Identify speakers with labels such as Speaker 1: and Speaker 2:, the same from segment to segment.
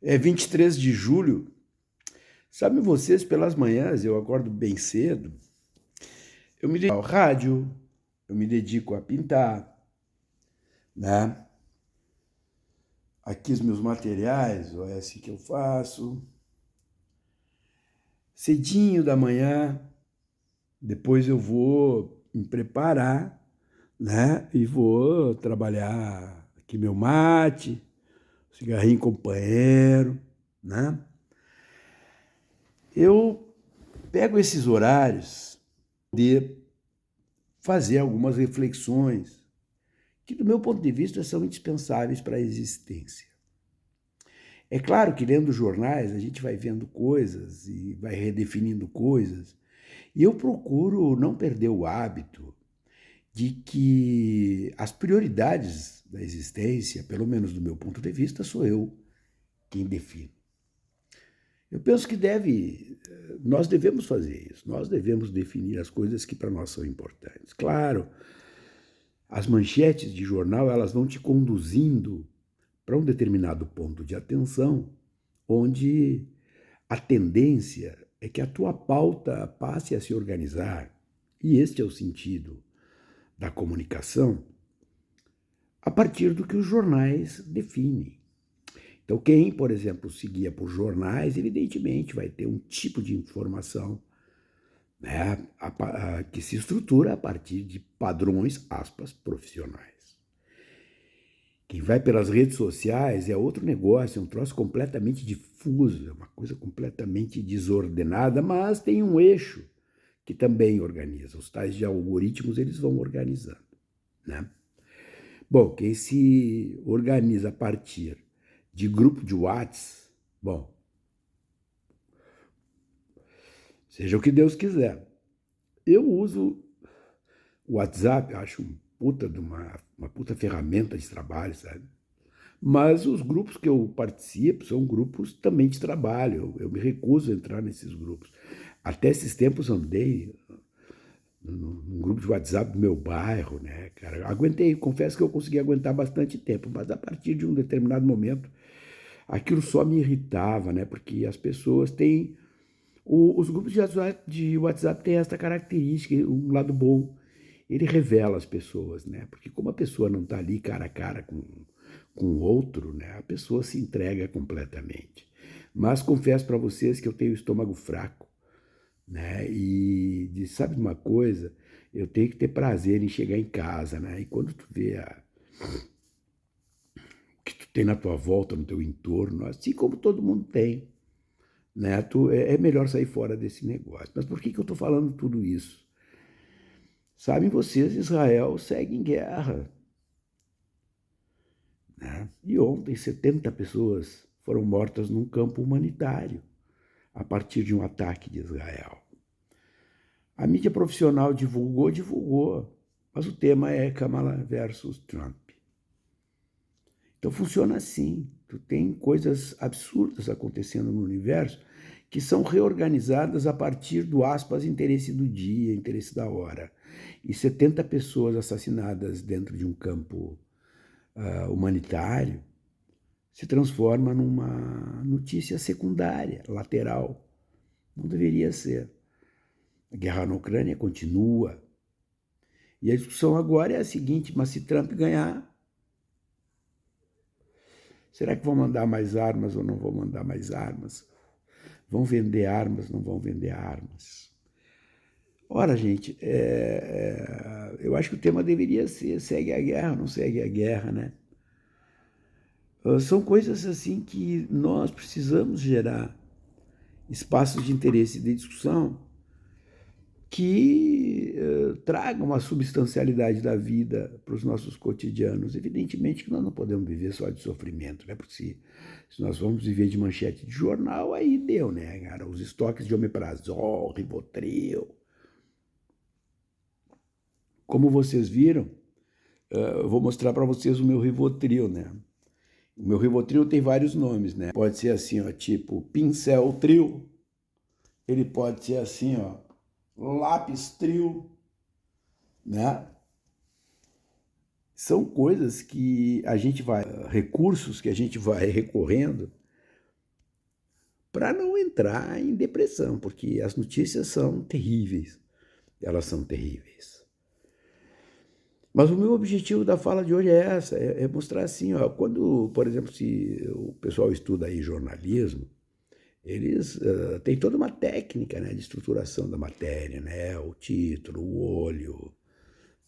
Speaker 1: É 23 de julho. Sabem vocês, pelas manhãs eu acordo bem cedo, eu me dedico ao rádio, eu me dedico a pintar, né? Aqui os meus materiais, é assim que eu faço. Cedinho da manhã, depois eu vou me preparar, né? E vou trabalhar aqui meu mate, cigarrinho companheiro, né? Eu pego esses horários de fazer algumas reflexões que, do meu ponto de vista, são indispensáveis para a existência. É claro que, lendo jornais, a gente vai vendo coisas e vai redefinindo coisas, e eu procuro não perder o hábito de que as prioridades da existência, pelo menos do meu ponto de vista, sou eu quem defino. Eu penso que nós devemos fazer isso, nós devemos definir as coisas que para nós são importantes. Claro, as manchetes de jornal elas vão te conduzindo para um determinado ponto de atenção, onde a tendência é que a tua pauta passe a se organizar, e este é o sentido da comunicação, a partir do que os jornais definem. Então, quem, por exemplo, seguia por jornais, evidentemente vai ter um tipo de informação, né, que se estrutura a partir de padrões, aspas, profissionais. Quem vai pelas redes sociais é outro negócio, é um troço completamente difuso, é uma coisa completamente desordenada, mas tem um eixo que também organiza. Os tais de algoritmos, eles vão organizando, né? Bom, quem se organiza a partir de grupo de WhatsApp, bom, seja o que Deus quiser. Eu uso o WhatsApp, acho uma puta ferramenta de trabalho, sabe? Mas os grupos que eu participo são grupos também de trabalho. Eu me recuso a entrar nesses grupos. Até esses tempos andei num grupo de WhatsApp do meu bairro, né, cara? Aguentei, confesso que eu consegui aguentar bastante tempo, mas a partir de um determinado momento, aquilo só me irritava, né? Porque as pessoas têm. Os grupos de WhatsApp têm esta característica, um lado bom. Ele revela as pessoas, né? Porque como a pessoa não está ali cara a cara com o outro, né? A pessoa se entrega completamente. Mas confesso para vocês que eu tenho o estômago fraco, né? E sabe uma coisa? Eu tenho que ter prazer em chegar em casa, né? E quando tu vê o que tu tem na tua volta, no teu entorno, assim como todo mundo tem, né? É melhor sair fora desse negócio. Mas por que eu estou falando tudo isso? Sabem vocês, Israel segue em guerra, né? E ontem 70 pessoas foram mortas num campo humanitário a partir de um ataque de Israel. A mídia profissional divulgou, mas o tema é Kamala versus Trump. Então funciona assim. Tu tem coisas absurdas acontecendo no universo que são reorganizadas a partir do aspas interesse do dia, interesse da hora. E 70 pessoas assassinadas dentro de um campo humanitário se transforma numa notícia secundária, lateral. Não deveria ser. A guerra na Ucrânia continua. E a discussão agora é a seguinte, mas se Trump ganhar, será que vão mandar mais armas ou não vão mandar mais armas? Vão vender armas, não vão vender armas? Ora, gente, eu acho que o tema deveria ser segue a guerra ou não segue a guerra, né? São coisas assim que nós precisamos gerar espaços de interesse e de discussão que tragam a substancialidade da vida para os nossos cotidianos. Evidentemente que nós não podemos viver só de sofrimento, né? Porque se nós vamos viver de manchete de jornal, aí deu, né, cara? Os estoques de omeprazol, Rivotril. Como vocês viram, eu vou mostrar para vocês o meu Rivotril, né? O meu Rivotril tem vários nomes, né? Pode ser assim, ó, tipo pincel tril. Ele pode ser assim, ó, lápis tril, né? São coisas que a gente vai, recursos que a gente vai recorrendo para não entrar em depressão, porque as notícias são terríveis. Elas são terríveis. Mas o meu objetivo da fala de hoje é essa, é mostrar assim, ó, quando, por exemplo, se o pessoal estuda aí jornalismo, eles têm toda uma técnica, né, de estruturação da matéria, né, o título, o olho,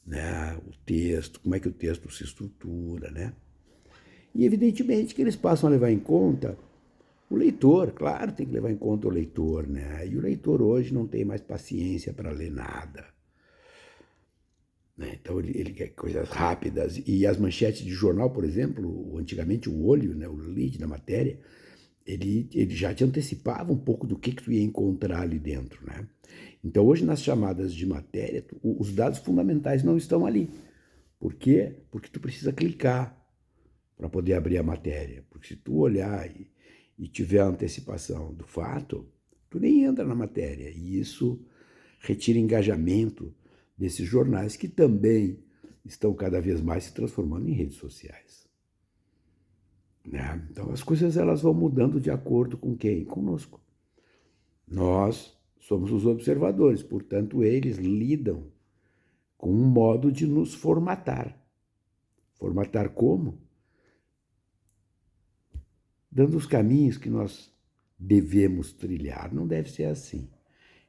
Speaker 1: né, o texto, como é que o texto se estrutura, né? E evidentemente que eles passam a levar em conta o leitor, claro, tem que levar em conta o leitor, né? E o leitor hoje não tem mais paciência para ler nada. Né? Então ele quer coisas rápidas. E as manchetes de jornal, por exemplo, antigamente o olho, né, o lead da matéria, ele já te antecipava um pouco do que tu ia encontrar ali dentro, né? Então hoje nas chamadas de matéria, os dados fundamentais não estão ali. Por quê? Porque tu precisa clicar para poder abrir a matéria. Porque se tu olhar e tiver a antecipação do fato, tu nem entra na matéria. E isso retira engajamento desses jornais que também estão cada vez mais se transformando em redes sociais. Né? Então as coisas elas vão mudando de acordo com quem? Conosco. Nós somos os observadores, portanto eles lidam com um modo de nos formatar. Formatar como? Dando os caminhos que nós devemos trilhar. Não deve ser assim.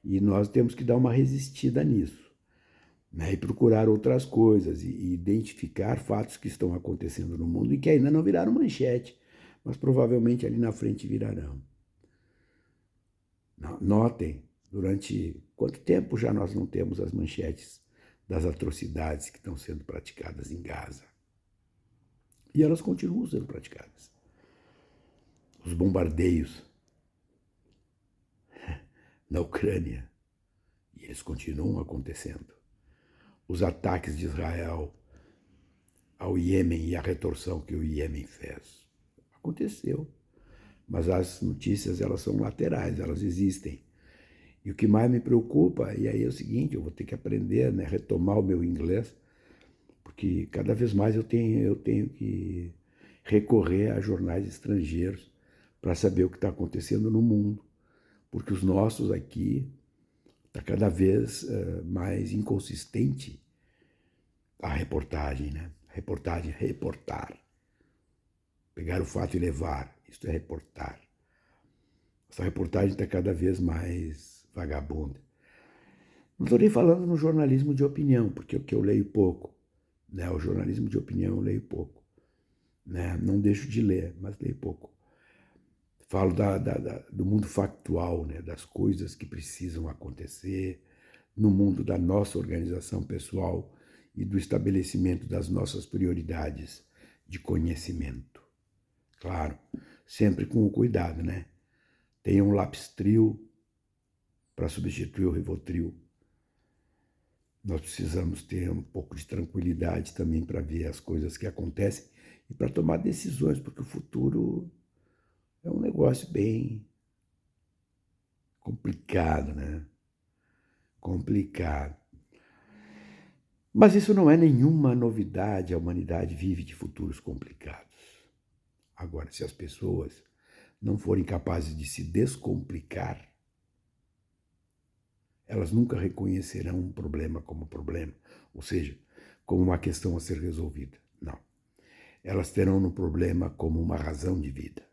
Speaker 1: E nós temos que dar uma resistida nisso. Né? E procurar outras coisas, e identificar fatos que estão acontecendo no mundo e que ainda não viraram manchete, mas provavelmente ali na frente virarão. Notem, durante quanto tempo já nós não temos as manchetes das atrocidades que estão sendo praticadas em Gaza? E elas continuam sendo praticadas. Os bombardeios na Ucrânia, e eles continuam acontecendo. Os ataques de Israel ao Iêmen e a retorção que o Iêmen fez. Aconteceu. Mas as notícias, elas são laterais, elas existem. E o que mais me preocupa, e aí é o seguinte, eu vou ter que aprender, né, retomar o meu inglês, porque cada vez mais eu tenho que recorrer a jornais estrangeiros para saber o que está acontecendo no mundo, porque os nossos aqui está cada vez mais inconsistente a reportagem, né? Reportagem, reportar. Pegar o fato e levar, isso é reportar. Essa reportagem está cada vez mais vagabunda. Não estou nem falando no jornalismo de opinião, porque o que eu leio pouco. Né? O jornalismo de opinião eu leio pouco. Né? Não deixo de ler, mas leio pouco. Falo do mundo factual, né? Das coisas que precisam acontecer no mundo da nossa organização pessoal e do estabelecimento das nossas prioridades de conhecimento. Claro, sempre com o cuidado, né? Tem um Lapstril para substituir o Rivotril. Nós precisamos ter um pouco de tranquilidade também para ver as coisas que acontecem e para tomar decisões, porque o futuro é um negócio bem complicado, né? Complicado. Mas isso não é nenhuma novidade, a humanidade vive de futuros complicados. Agora, se as pessoas não forem capazes de se descomplicar, elas nunca reconhecerão um problema como problema, ou seja, como uma questão a ser resolvida. Não. Elas terão no problema como uma razão de vida.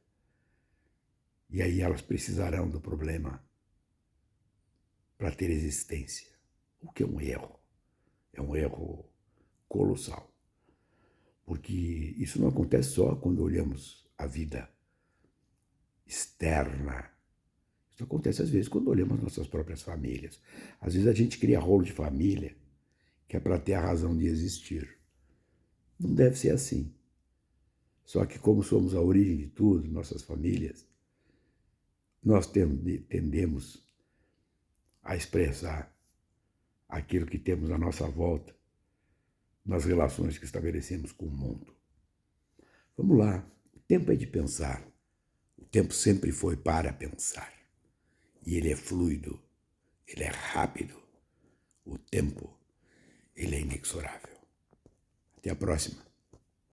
Speaker 1: E aí elas precisarão do problema para ter existência, o que é um erro. É um erro colossal. Porque isso não acontece só quando olhamos a vida externa. Isso acontece às vezes quando olhamos nossas próprias famílias. Às vezes a gente cria rolo de família que é para ter a razão de existir. Não deve ser assim. Só que como somos a origem de tudo, nossas famílias, nós tendemos a expressar aquilo que temos à nossa volta nas relações que estabelecemos com o mundo. Vamos lá, o tempo é de pensar. O tempo sempre foi para pensar. E ele é fluido, ele é rápido. O tempo, ele é inexorável. Até a próxima.